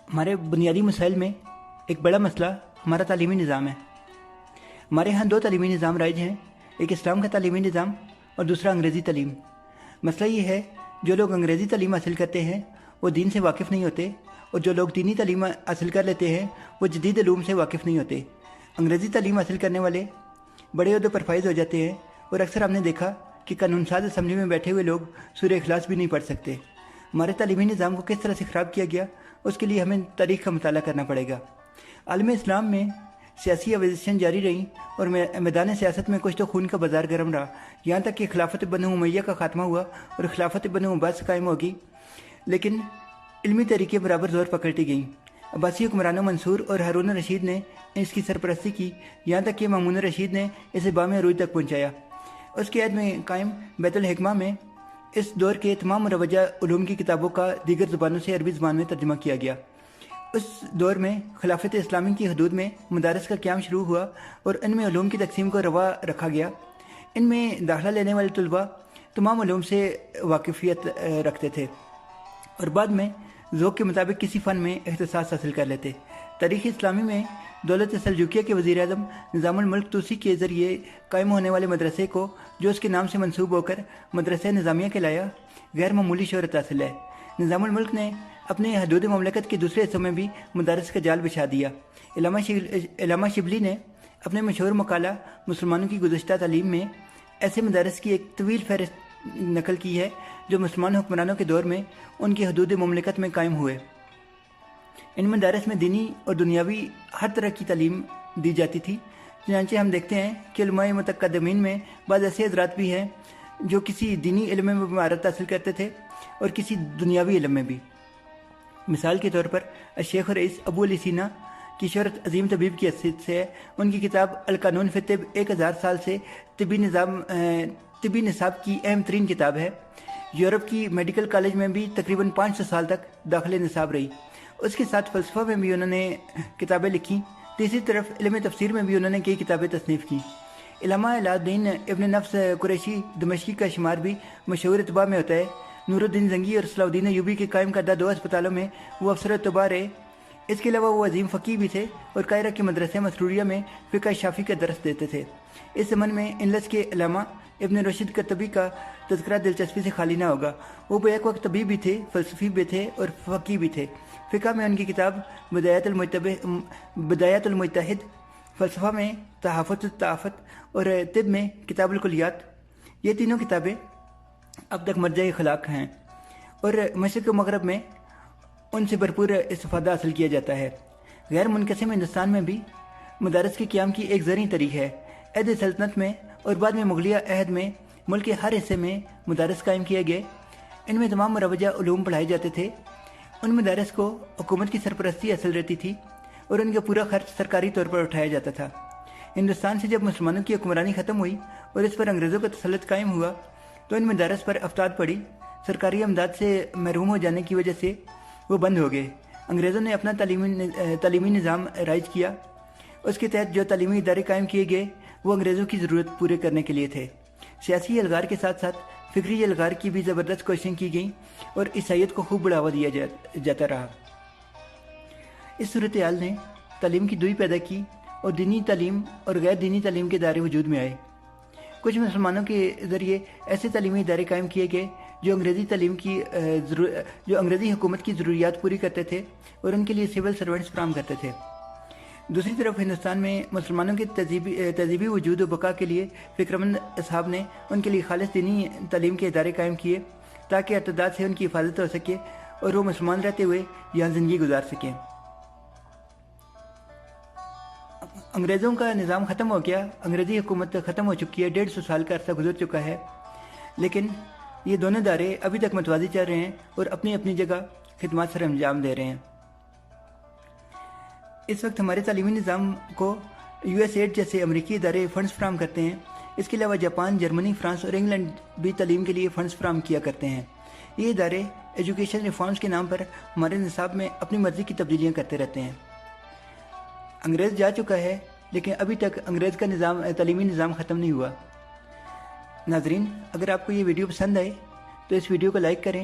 ہمارے بنیادی مسائل میں ایک بڑا مسئلہ ہمارا تعلیمی نظام ہے۔ ہمارے ہاں دو تعلیمی نظام رائج ہیں، ایک اسلام کا تعلیمی نظام اور دوسرا انگریزی تعلیم۔ مسئلہ یہ ہے جو لوگ انگریزی تعلیم حاصل کرتے ہیں وہ دین سے واقف نہیں ہوتے، اور جو لوگ دینی تعلیم حاصل کر لیتے ہیں وہ جدید علوم سے واقف نہیں ہوتے۔ انگریزی تعلیم حاصل کرنے والے بڑے عہدوں پر فائز ہو جاتے ہیں، اور اکثر ہم نے دیکھا کہ قانون ساز اسمبلی میں بیٹھے ہوئے لوگ سورہ اخلاص بھی نہیں پڑھ سکتے۔ ہمارے تعلیمی نظام کو کس طرح سے خراب کیا گیا، اس کے لیے ہمیں تاریخ کا مطالعہ کرنا پڑے گا۔ عالم اسلام میں سیاسی آویزشیں جاری رہیں اور میدان سیاست میں کچھ تو خون کا بازار گرم رہا، یہاں تک کہ خلافت بنو امیہ کا خاتمہ ہوا اور خلافت بنو عباس قائم ہوگی، لیکن علمی تحریکیں برابر زور پکڑتی گئیں۔ عباسی حکمرانوں منصور اور ہارون الرشید نے اس کی سرپرستی کی، یہاں تک کہ مامون الرشید نے اسے بام عروج تک پہنچایا۔ اس کے عہد میں قائم بیت الحکمہ میں اس دور کے تمام مروجہ علوم کی کتابوں کا دیگر زبانوں سے عربی زبان میں ترجمہ کیا گیا۔ اس دور میں خلافت اسلامی کی حدود میں مدارس کا قیام شروع ہوا اور ان میں علوم کی تقسیم کو روا رکھا گیا۔ ان میں داخلہ لینے والے طلباء تمام علوم سے واقفیت رکھتے تھے اور بعد میں ذوق کے مطابق کسی فن میں اختصاص حاصل کر لیتے۔ تاریخ اسلامی میں دولت سلجوکیہ کے وزیر اعظم نظام الملک توسی کے ذریعے قائم ہونے والے مدرسے کو، جو اس کے نام سے منسوب ہو کر مدرسہ نظامیہ کہلایا، غیر معمولی شہرت حاصل ہے۔ نظام الملک نے اپنے حدود مملکت کے دوسرے حصوں میں بھی مدارس کا جال بچھا دیا۔ علامہ شبلی نے اپنے مشہور مقالہ مسلمانوں کی گزشتہ تعلیم میں ایسے مدارس کی ایک طویل فہرست نقل کی ہے جو مسلمان حکمرانوں کے دور میں ان کی حدود مملکت میں قائم ہوئے۔ ان مدارس میں دینی اور دنیاوی ہر طرح کی تعلیم دی جاتی تھی، چنانچہ ہم دیکھتے ہیں کہ علماء متقدمین میں بعض ایسے حضرات بھی ہیں جو کسی دینی علم میں مہارت حاصل کرتے تھے اور کسی دنیاوی علم میں بھی۔ مثال کے طور پر الشیخ رئیس ابو علی سینا کی شہرت عظیم طبیب کی حیثیت سے ہے۔ ان کی کتاب القانون فی الطب 1000 سال سے طبی نصاب کی اہم ترین کتاب ہے۔ یورپ کی میڈیکل کالج میں بھی تقریباً 500 سال تک داخل نصاب رہی۔ اس کے ساتھ فلسفہ میں بھی انہوں نے کتابیں لکھیں۔ تیسری طرف علم تفسیر میں بھی انہوں نے کئی کتابیں تصنیف کی۔ علامہ علاء الدین ابن نفس قریشی دمشقی کا شمار بھی مشہور اتباع میں ہوتا ہے۔ نور الدین زنگی اور صلاح الدین ایوبی کے قائم کردہ 2 اسپتالوں میں وہ افسر اتباع رہے۔ اس کے علاوہ وہ عظیم فقیہ بھی تھے اور قاہرہ کے مدرسہ مسروریہ میں فقہ شافعی کا درس دیتے تھے۔ اس زمن میں اندلس کے علامہ ابن رشد قرطبی کا تذکرہ دلچسپی سے خالی نہ ہوگا۔ وہ بیک وقت طبیب بھی تھے، فلسفی بھی تھے اور فقیہ بھی تھے۔ فقہ میں ان کی کتاب بدایت المجتہد، فلسفہ میں تحفظ التعافت اور طب میں کتاب الکلیات، یہ تینوں کتابیں اب تک مرجع اخلاق ہیں اور مشرق و مغرب میں ان سے بھرپور استفادہ حاصل کیا جاتا ہے۔ غیر منقسم ہندوستان میں بھی مدارس کے قیام کی ایک زرعی تاریخ ہے۔ عہد سلطنت میں اور بعد میں مغلیہ عہد میں ملک کے ہر حصے میں مدارس قائم کیے گئے۔ ان میں تمام مروجہ علوم پڑھائے جاتے تھے۔ ان مدارس کو حکومت کی سرپرستی حاصل رہتی تھی اور ان کا پورا خرچ سرکاری طور پر اٹھایا جاتا تھا۔ ہندوستان سے جب مسلمانوں کی حکمرانی ختم ہوئی اور اس پر انگریزوں کا تسلط قائم ہوا تو ان مدارس پر افتاد پڑی۔ سرکاری امداد سے محروم ہو جانے کی وجہ سے وہ بند ہو گئے۔ انگریزوں نے اپنا تعلیمی نظام رائج کیا۔ اس کے تحت جو تعلیمی ادارے قائم کیے گئے وہ انگریزوں کی ضرورت پورے کرنے کے لیے تھے۔ سیاسی الغار کے ساتھ ساتھ فکری الغار کی بھی زبردست کوششیں کی گئیں اور عیسائیت کو خوب بڑھاوا دیا جاتا رہا۔ اس صورتحال نے تعلیم کی دوئی پیدا کی اور دینی تعلیم اور غیر دینی تعلیم کے ادارے وجود میں آئے۔ کچھ مسلمانوں کے ذریعے ایسے تعلیمی ادارے قائم کیے گئے جو انگریزی حکومت کی ضروریات پوری کرتے تھے اور ان کے لیے سول سرونٹس فراہم کرتے تھے۔ دوسری طرف ہندوستان میں مسلمانوں کے تہذیبی وجود و بقا کے لیے فکرمند اصحاب نے ان کے لیے خالص دینی تعلیم کے ادارے قائم کیے تاکہ ارتداد سے ان کی حفاظت ہو سکے اور وہ مسلمان رہتے ہوئے یہاں زندگی گزار سکیں۔ انگریزوں کا نظام ختم ہو گیا، انگریزی حکومت ختم ہو چکی ہے، 150 سال کا عرصہ گزر چکا ہے، لیکن یہ دونوں ادارے ابھی تک متوازی چل رہے ہیں اور اپنی اپنی جگہ خدمات سر انجام دے رہے ہیں۔ اس وقت ہمارے تعلیمی نظام کو USAID جیسے امریکی ادارے فنڈز فراہم کرتے ہیں۔ اس کے علاوہ جاپان، جرمنی، فرانس اور انگلینڈ بھی تعلیم کے لیے فنڈز فراہم کیا کرتے ہیں۔ یہ ادارے ایجوکیشن ریفارمز کے نام پر ہمارے نصاب میں اپنی مرضی کی تبدیلیاں کرتے رہتے ہیں۔ انگریز جا چکا ہے لیکن ابھی تک انگریز کا تعلیمی نظام ختم نہیں ہوا۔ ناظرین، اگر آپ کو یہ ویڈیو پسند آئے تو اس ویڈیو کو لائک کریں،